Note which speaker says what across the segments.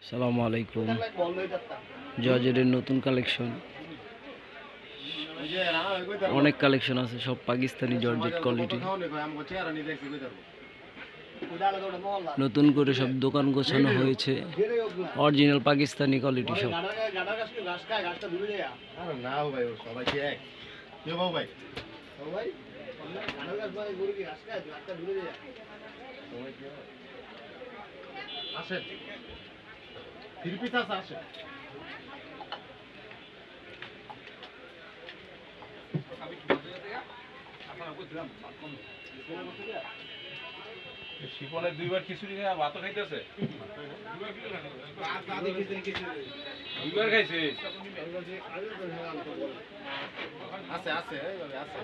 Speaker 1: সালামু আলাইকুম। জর্জেটের নতুন কালেকশন, অনেক কালেকশন আছে, সব পাকিস্তানি জর্জেট কোয়ালিটি। নতুন করে সব দোকান গোছানো হয়েছে, অরিজিনাল পাকিস্তানি কোয়ালিটি সব।
Speaker 2: শিপনের দুইবার খিচুড়ি খায় ভাতও খাইতেছে। দুইবার খাইছে। আছে আছে আছে।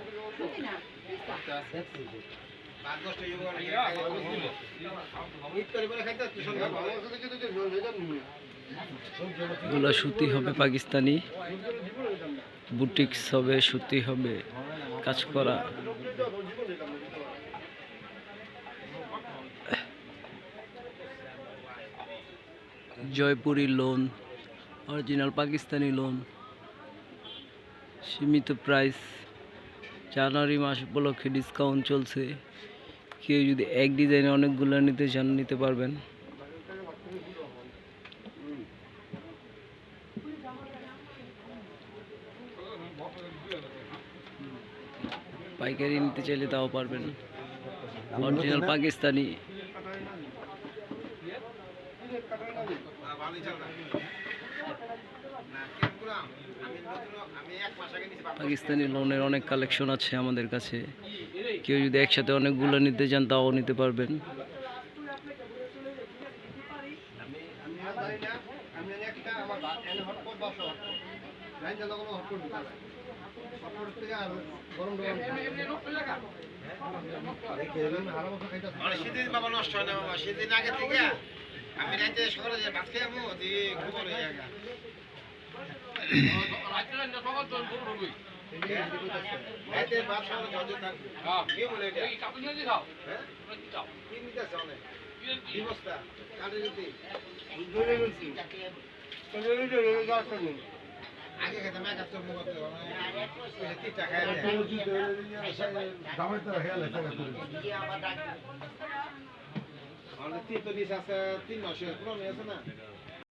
Speaker 1: এগুলো সুতি হবে পাকিস্তানি, বুটিক্স হবে, সুতি হবে, কাজ করা। Jaipuri loan, original Pakistani loan, সীমিত প্রাইস। জানুয়ারি মাস উপলক্ষে ডিসকাউন্ট চলছে। কেউ যদি এক ডিজাইনে অনেকগুলো নিতে চান নিতে পারবেন। পাইকারি নিতে চাইলে তাও পারবেন। অরিজিনাল পাকিস্তানি, পাকিস্তানি লোনের অনেক কালেকশন আছে আমাদের কাছে। কেউ যদি একসাথে অনেকগুলো নিতে চান তাও নিতে পারবেন।
Speaker 3: সেদিন বাবা নষ্ট হয় না বাবা, সেদিন আগে থেকে আমি রাইতে সকালে যে ভাত খেয়ে আমো দিয়ে খবর হয়ে গেল। রাইতে ভাত সকালে জলদি থাকবে। কি বলে এটা? হ্যাঁ? কি নিতেছে অনেক? কি বস্তা? কাঠের রুটি? আগে খেতে মেঘা চোখ মুখ করতে হবে। তিনটা খাই আমাদের তিন তো নিচে আছে 3 মাসের পুরনো আছে না।